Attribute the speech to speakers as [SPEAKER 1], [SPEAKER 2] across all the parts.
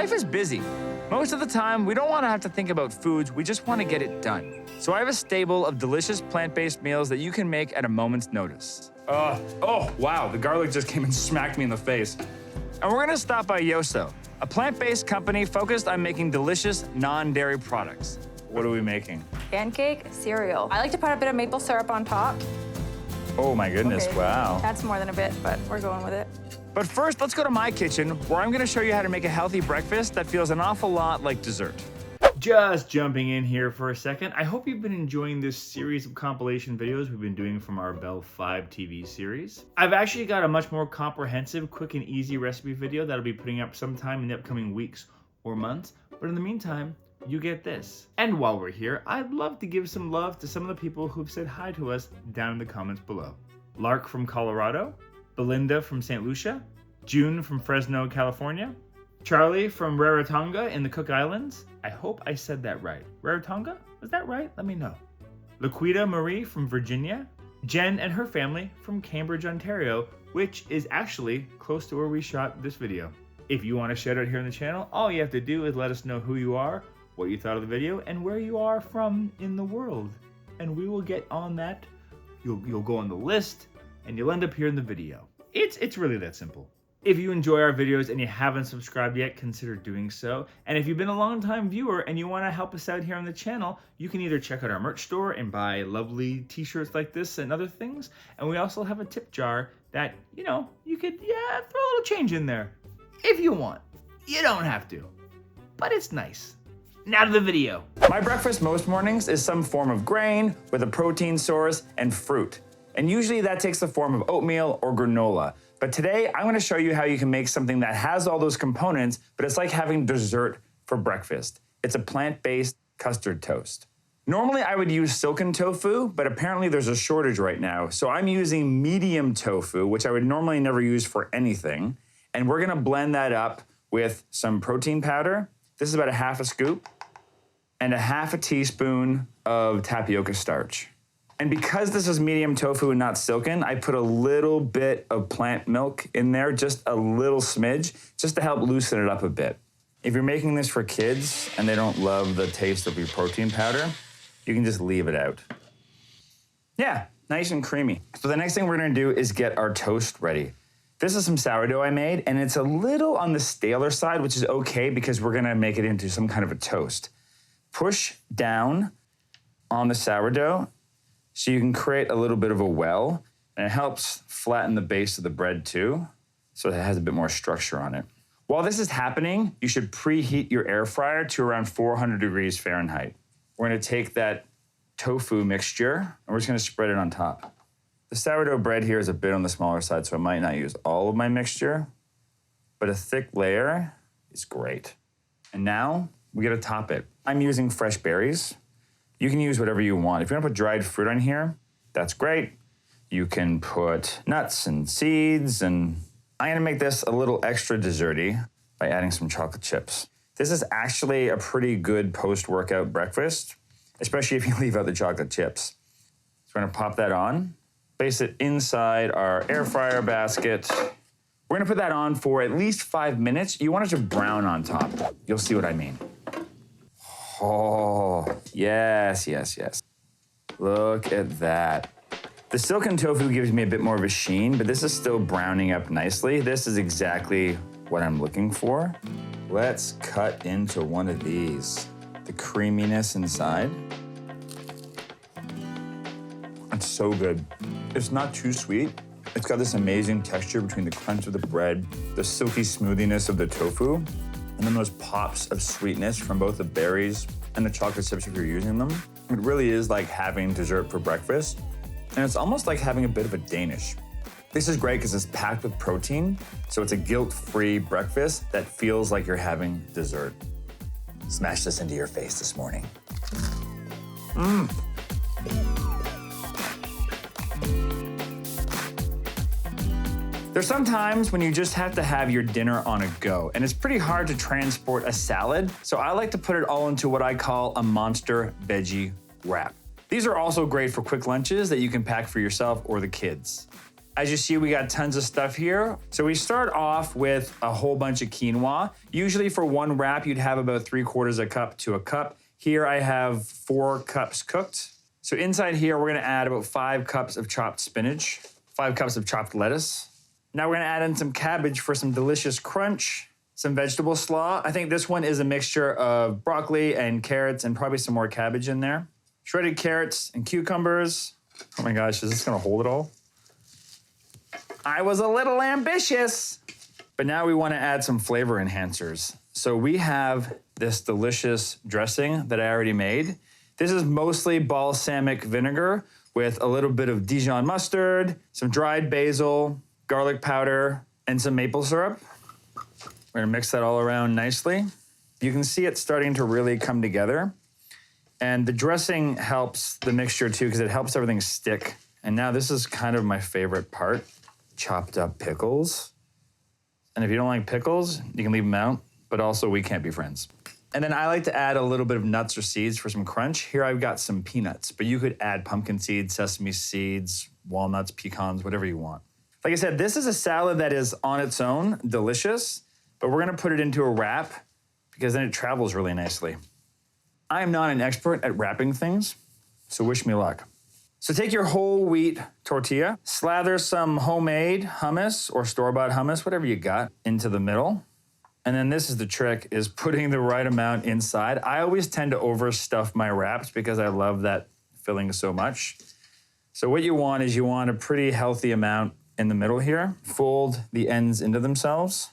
[SPEAKER 1] Life is busy. Most of the time, we don't want to have to think about foods, we just want to get it done. So I have a stable of delicious plant-based meals that you can make at a moment's notice. Oh, wow, the garlic just came and smacked me in the face. And we're gonna stop by Yoso, a plant-based company focused on making delicious, non-dairy products. What are we making?
[SPEAKER 2] Pancake cereal. I like to put a bit of maple syrup on top.
[SPEAKER 1] Oh my goodness,
[SPEAKER 2] Okay.
[SPEAKER 1] wow.
[SPEAKER 2] That's more than a bit, but we're going with it.
[SPEAKER 1] But first, let's go to my kitchen, where I'm gonna show you how to make a healthy breakfast that feels an awful lot like dessert. Just jumping in here for a second, I hope you've been enjoying this series of compilation videos we've been doing from our Bell 5 TV series. I've actually got a much more comprehensive, quick and easy recipe video that I'll be putting up sometime in the upcoming weeks or months, but in the meantime, you get this. And while we're here, I'd love to give some love to some of the people who've said hi to us down in the comments below. Lark from Colorado, Belinda from St. Lucia, June from Fresno, California, Charlie from Rarotonga in the Cook Islands. I hope I said that right. Rarotonga? Was that right? Let me know. Laquita Marie from Virginia, Jen and her family from Cambridge, Ontario, which is actually close to where we shot this video. If you want to shout out here on the channel, all you have to do is let us know who you are, what you thought of the video, and where you are from in the world. And we will get on that. You'll go on the list, and you'll end up here in the video. It's really that simple. If you enjoy our videos and you haven't subscribed yet, consider doing so. And if you've been a long-time viewer and you want to help us out here on the channel, you can either check out our merch store and buy lovely t-shirts like this and other things. And we also have a tip jar that, you know, you could, throw a little change in there. If you want. You don't have to. But it's nice. Now to the video. My breakfast most mornings is some form of grain with a protein source and fruit. And usually that takes the form of oatmeal or granola. But today, I'm gonna show you how you can make something that has all those components, but it's like having dessert for breakfast. It's a plant-based custard toast. Normally, I would use silken tofu, but apparently there's a shortage right now. So I'm using medium tofu, which I would normally never use for anything. And we're gonna blend that up with some protein powder. This is about a half a scoop, and a half a teaspoon of tapioca starch. And because this is medium tofu and not silken, I put a little bit of plant milk in there, just a little smidge, just to help loosen it up a bit. If you're making this for kids and they don't love the taste of your protein powder, you can just leave it out. Yeah, nice and creamy. So the next thing we're gonna do is get our toast ready. This is some sourdough I made, and it's a little on the staler side, which is okay because we're gonna make it into some kind of a toast. Push down on the sourdough so you can create a little bit of a well, and it helps flatten the base of the bread too, so it has a bit more structure on it. While this is happening, you should preheat your air fryer to around 400 degrees Fahrenheit. We're gonna take that tofu mixture, and we're just gonna spread it on top. The sourdough bread here is a bit on the smaller side, so I might not use all of my mixture, but a thick layer is great. And now, we gotta top it. I'm using fresh berries. You can use whatever you want. If you want to put dried fruit on here, that's great. You can put nuts and seeds, and I'm gonna make this a little extra desserty by adding some chocolate chips. This is actually a pretty good post-workout breakfast, especially if you leave out the chocolate chips. So we're gonna pop that on, place it inside our air fryer basket. We're gonna put that on for at least 5 minutes. You want it to brown on top. You'll see what I mean. Oh, yes, yes, yes. Look at that. The silken tofu gives me a bit more of a sheen, but this is still browning up nicely. This is exactly what I'm looking for. Let's cut into one of these. The creaminess inside. It's so good. It's not too sweet. It's got this amazing texture between the crunch of the bread, the silky smoothiness of the tofu, and then those pops of sweetness from both the berries and the chocolate chips if you're using them. It really is like having dessert for breakfast. And it's almost like having a bit of a Danish. This is great because it's packed with protein, so it's a guilt-free breakfast that feels like you're having dessert. Smash this into your face this morning. There's some times when you just have to have your dinner on a go, and it's pretty hard to transport a salad, so I like to put it all into what I call a Monster Veggie Wrap. These are also great for quick lunches that you can pack for yourself or the kids. As you see, we got tons of stuff here. So we start off with a whole bunch of quinoa. Usually for one wrap, you'd have about 3/4 cup to a cup. Here I have 4 cups cooked. So inside here, we're gonna add about 5 cups of chopped spinach, 5 cups of chopped lettuce. Now we're gonna add in some cabbage for some delicious crunch, some vegetable slaw. I think this one is a mixture of broccoli and carrots and probably some more cabbage in there. Shredded carrots and cucumbers. Oh my gosh, is this gonna hold it all? I was a little ambitious. But now we wanna add some flavor enhancers. So we have this delicious dressing that I already made. This is mostly balsamic vinegar with a little bit of Dijon mustard, some dried basil, garlic powder, and some maple syrup. We're gonna mix that all around nicely. You can see it starting to really come together. And the dressing helps the mixture too, because it helps everything stick. And now this is kind of my favorite part, chopped up pickles. And if you don't like pickles, you can leave them out, but also we can't be friends. And then I like to add a little bit of nuts or seeds for some crunch. Here I've got some peanuts, but you could add pumpkin seeds, sesame seeds, walnuts, pecans, whatever you want. Like I said, this is a salad that is on its own delicious, but we're gonna put it into a wrap because then it travels really nicely. I am not an expert at wrapping things, so wish me luck. So take your whole wheat tortilla, slather some homemade hummus or store-bought hummus, whatever you got, into the middle. And then this is the trick, is putting the right amount inside. I always tend to overstuff my wraps because I love that filling so much. So what you want is you want a pretty healthy amount in the middle here. Fold the ends into themselves.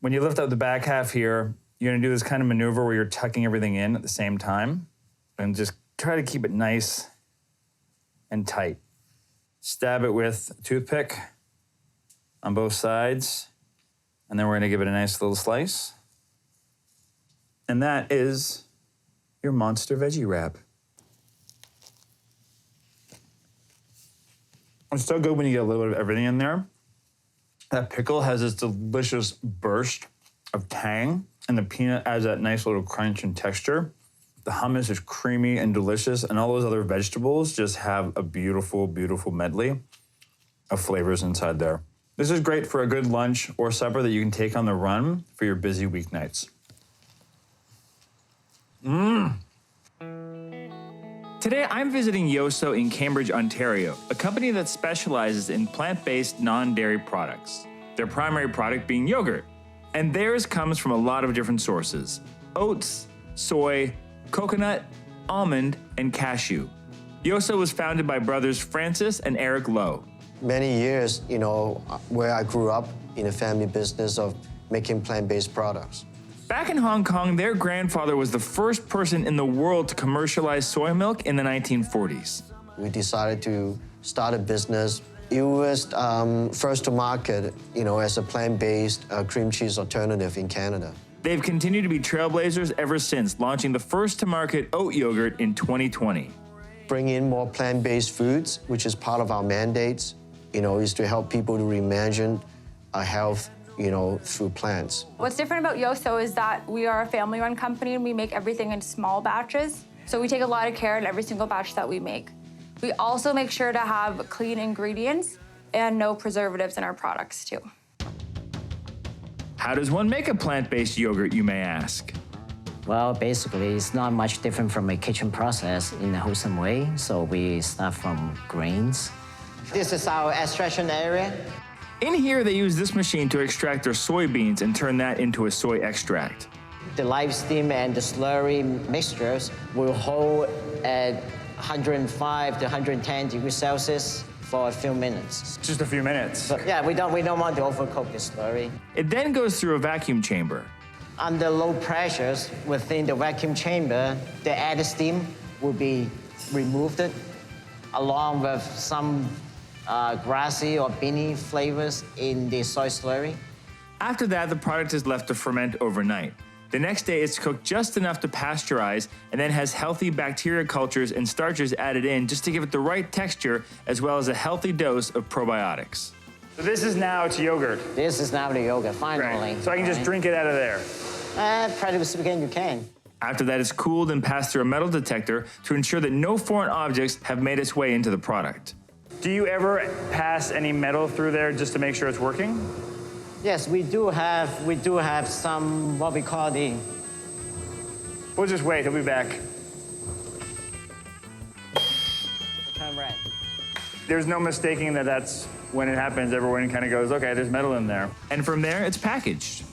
[SPEAKER 1] When you lift up the back half here, you're gonna do this kind of maneuver where you're tucking everything in at the same time and just try to keep it nice and tight. Stab it with a toothpick on both sides. And then we're gonna give it a nice little slice. And that is your Monster Veggie Wrap. It's so good when you get a little bit of everything in there. That pickle has this delicious burst of tang, and the peanut adds that nice little crunch and texture. The hummus is creamy and delicious, and all those other vegetables just have a beautiful, beautiful medley of flavors inside there. This is great for a good lunch or supper that you can take on the run for your busy weeknights. Today, I'm visiting Yoso in Cambridge, Ontario, a company that specializes in plant-based, non-dairy products. Their primary product being yogurt. And theirs comes from a lot of different sources: oats, soy, coconut, almond, and cashew. Yoso was founded by brothers Francis and Eric Lowe.
[SPEAKER 3] Many years, where I grew up in a family business of making plant-based products.
[SPEAKER 1] Back in Hong Kong, their grandfather was the first person in the world to commercialize soy milk in the 1940s.
[SPEAKER 3] We decided to start a business. It was first to market, as a plant-based cream cheese alternative in Canada.
[SPEAKER 1] They've continued to be trailblazers ever since, launching the first to market oat yogurt in 2020.
[SPEAKER 3] Bring in more plant-based foods, which is part of our mandates, is to help people to reimagine health, through plants.
[SPEAKER 2] What's different about Yoso is that we are a family-run company and we make everything in small batches. So we take a lot of care in every single batch that we make. We also make sure to have clean ingredients and no preservatives in our products too.
[SPEAKER 1] How does one make a plant-based yogurt, you may ask?
[SPEAKER 4] Well, basically, it's not much different from a kitchen process in a wholesome way. So we start from grains.
[SPEAKER 5] This is our extraction area.
[SPEAKER 1] In here, they use this machine to extract their soybeans and turn that into a soy extract.
[SPEAKER 5] The live steam and the slurry mixtures will hold at 105 to 110 degrees Celsius for a few minutes.
[SPEAKER 1] Just a few minutes.
[SPEAKER 5] But yeah, we don't want to overcook the slurry.
[SPEAKER 1] It then goes through a vacuum chamber.
[SPEAKER 5] Under low pressures within the vacuum chamber, the added steam will be removed along with some grassy or beany flavors in the soy slurry.
[SPEAKER 1] After that, the product is left to ferment overnight. The next day, it's cooked just enough to pasteurize and then has healthy bacteria cultures and starches added in just to give it the right texture, as well as a healthy dose of probiotics. So this is now to yogurt.
[SPEAKER 5] This is now the yogurt, finally.
[SPEAKER 1] Right. So I can just drink it out of there.
[SPEAKER 5] Practically speaking, you can.
[SPEAKER 1] After that, it's cooled and passed through a metal detector to ensure that no foreign objects have made its way into the product. Do you ever pass any metal through there just to make sure it's working?
[SPEAKER 5] Yes, we do have some what we call the.
[SPEAKER 1] We'll just wait, he'll be back.
[SPEAKER 5] Turn red.
[SPEAKER 1] There's no mistaking that that's when it happens, everyone kind of goes, okay, there's metal in there. And from there, it's packaged.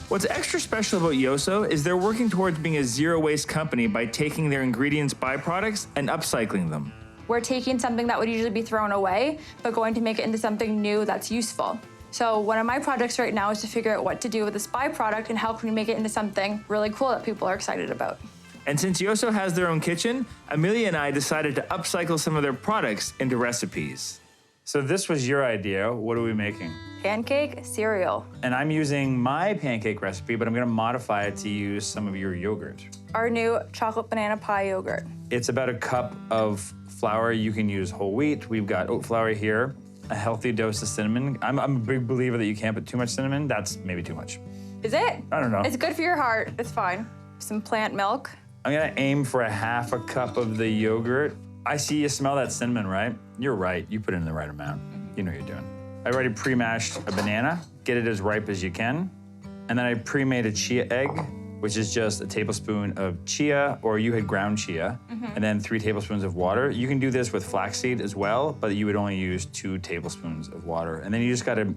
[SPEAKER 1] What's extra special about Yoso is they're working towards being a zero waste company by taking their ingredients byproducts and upcycling them.
[SPEAKER 2] We're taking something that would usually be thrown away, but going to make it into something new that's useful. So one of my projects right now is to figure out what to do with this byproduct and how can we make it into something really cool that people are excited about.
[SPEAKER 1] And since Yoso has their own kitchen, Amelia and I decided to upcycle some of their products into recipes. So this was your idea. What are we making?
[SPEAKER 2] Pancake cereal.
[SPEAKER 1] And I'm using my pancake recipe, but I'm gonna modify it to use some of your yogurt.
[SPEAKER 2] Our new chocolate banana pie yogurt.
[SPEAKER 1] It's about a cup of flour. You can use whole wheat. We've got oat flour here, a healthy dose of cinnamon. I'm a big believer that you can't put too much cinnamon. That's maybe too much.
[SPEAKER 2] Is it?
[SPEAKER 1] I don't know.
[SPEAKER 2] It's good for your heart. It's fine. Some plant milk.
[SPEAKER 1] I'm gonna aim for a half a cup of the yogurt. I see you smell that cinnamon, right? You're right, you put it in the right amount. You know what you're doing. I already pre-mashed a banana, get it as ripe as you can. And then I pre-made a chia egg, which is just a tablespoon of chia, or you had ground chia, and then 3 tablespoons of water. You can do this with flaxseed as well, but you would only use 2 tablespoons of water. And then you just gotta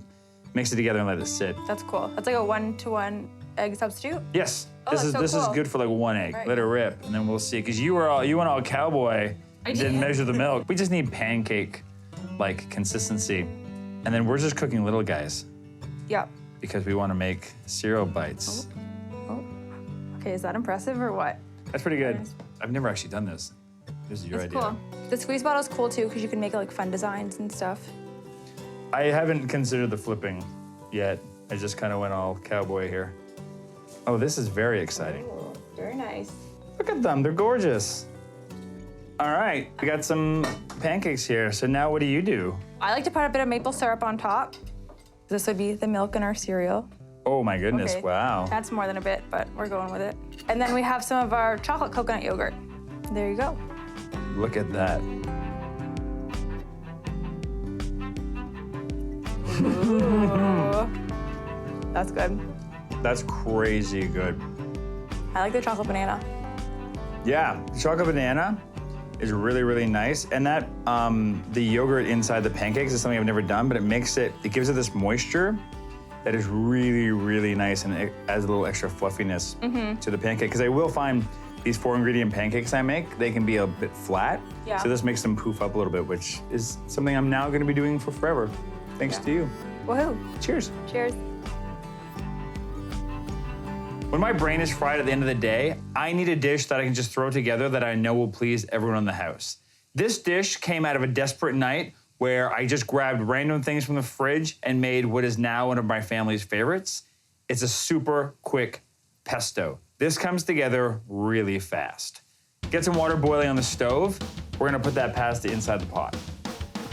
[SPEAKER 1] mix it together and let it sit.
[SPEAKER 2] That's cool. That's like a 1-to-1 egg substitute?
[SPEAKER 1] Yes,
[SPEAKER 2] Oh,
[SPEAKER 1] this
[SPEAKER 2] that's so
[SPEAKER 1] is
[SPEAKER 2] cool.
[SPEAKER 1] good for like 1 egg.
[SPEAKER 2] Right.
[SPEAKER 1] Let it rip, and then we'll see. Cause you went all cowboy,
[SPEAKER 2] I
[SPEAKER 1] and didn't
[SPEAKER 2] did.
[SPEAKER 1] measure the milk. We just need pancake like consistency. And then we're just cooking little guys
[SPEAKER 2] Yep.
[SPEAKER 1] because we wanna make cereal bites.
[SPEAKER 2] Oh. Okay, is that impressive or what?
[SPEAKER 1] That's pretty good. I've never actually done this. This is your
[SPEAKER 2] It's
[SPEAKER 1] idea.
[SPEAKER 2] cool. The squeeze bottle's cool too because you can make like fun designs and stuff.
[SPEAKER 1] I haven't considered the flipping yet. I just kind of went all cowboy here. Oh, this is very exciting.
[SPEAKER 2] Oh, very nice.
[SPEAKER 1] Look at them, they're gorgeous. All right, we got some pancakes here. So now what do you do?
[SPEAKER 2] I like to put a bit of maple syrup on top. This would be the milk in our cereal.
[SPEAKER 1] Oh my goodness,
[SPEAKER 2] Okay.
[SPEAKER 1] wow.
[SPEAKER 2] That's more than a bit, but we're going with it. And then we have some of our chocolate coconut yogurt. There you go.
[SPEAKER 1] Look at that.
[SPEAKER 2] Ooh. That's good.
[SPEAKER 1] That's crazy good.
[SPEAKER 2] I like the chocolate banana.
[SPEAKER 1] Yeah, the chocolate banana is really, really nice. And that, the yogurt inside the pancakes is something I've never done, but it gives it this moisture that is really, really nice, and it adds a little extra fluffiness to the pancake. Because I will find these 4-ingredient pancakes I make, they can be a bit flat.
[SPEAKER 2] Yeah.
[SPEAKER 1] So this makes them poof up a little bit, which is something I'm now gonna be doing for forever, thanks to you.
[SPEAKER 2] Woohoo.
[SPEAKER 1] Cheers.
[SPEAKER 2] Cheers.
[SPEAKER 1] When my brain is fried at the end of the day, I need a dish that I can just throw together that I know will please everyone in the house. This dish came out of a desperate night where I just grabbed random things from the fridge and made what is now one of my family's favorites. It's a super quick pesto. This comes together really fast. Get some water boiling on the stove. We're gonna put that pasta inside the pot.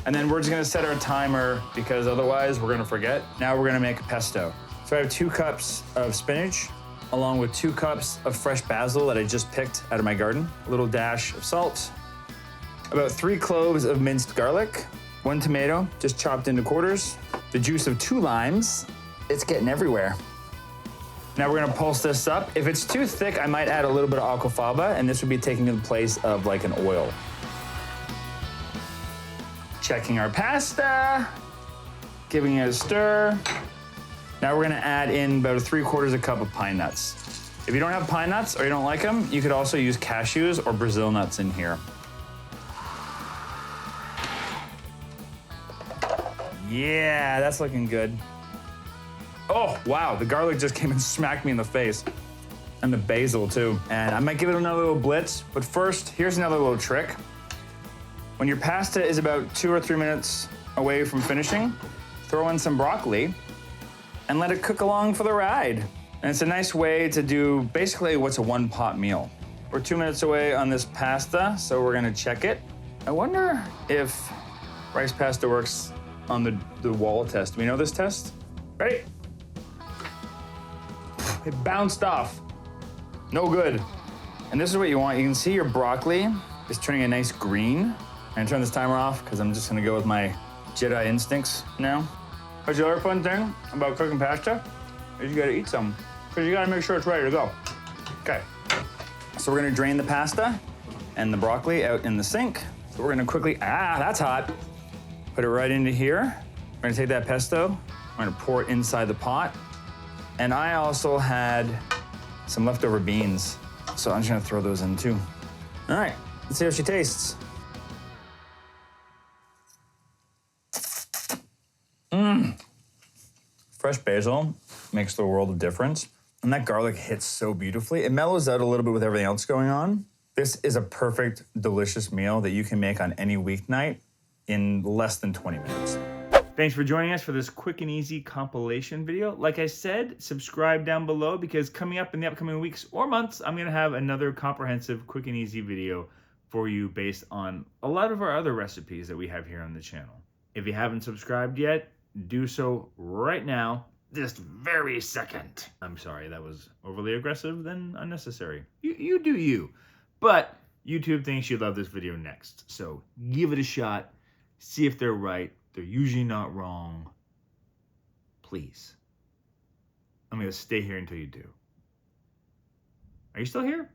[SPEAKER 1] And then we're just gonna set our timer because otherwise we're gonna forget. Now we're gonna make a pesto. So I have 2 cups of spinach, along with 2 cups of fresh basil that I just picked out of my garden, a little dash of salt, about 3 cloves of minced garlic, 1 tomato, just chopped into quarters, the juice of 2 limes. It's getting everywhere. Now we're gonna pulse this up. If it's too thick, I might add a little bit of aquafaba, and this would be taking the place of like an oil. Checking our pasta, giving it a stir. Now we're gonna add in about 3/4 cup of pine nuts. If you don't have pine nuts or you don't like them, you could also use cashews or Brazil nuts in here. Yeah, that's looking good. Oh, wow, the garlic just came and smacked me in the face. And the basil too. And I might give it another little blitz, but first, here's another little trick. When your pasta is about 2 or 3 minutes away from finishing, throw in some broccoli and let it cook along for the ride. And it's a nice way to do basically what's a 1-pot meal. We're 2 minutes away on this pasta, so we're gonna check it. I wonder if rice pasta works on the wall test. Do we know this test? Ready? It bounced off. No good. And this is what you want. You can see your broccoli is turning a nice green. I'm gonna turn this timer off because I'm just gonna go with my Jedi instincts now. But the other fun thing about cooking pasta is you gotta eat some, because you gotta make sure it's ready to go. Okay, so we're gonna drain the pasta and the broccoli out in the sink. So we're gonna quickly, that's hot. Put it right into here. We're gonna take that pesto, we're gonna pour it inside the pot. And I also had some leftover beans, so I'm just gonna throw those in too. All right, let's see how she tastes. Fresh basil makes the world of difference. And that garlic hits so beautifully. It mellows out a little bit with everything else going on. This is a perfect, delicious meal that you can make on any weeknight in less than 20 minutes. Thanks for joining us for this quick and easy compilation video. Like I said, subscribe down below because coming up in the upcoming weeks or months, I'm gonna have another comprehensive, quick and easy video for you based on a lot of our other recipes that we have here on the channel. If you haven't subscribed yet, do so right now, this very second. I'm sorry, that was overly aggressive than unnecessary. You do you. But YouTube thinks you love this video next. So give it a shot, see if they're right. They're usually not wrong. Please. I'm gonna stay here until you do. Are you still here?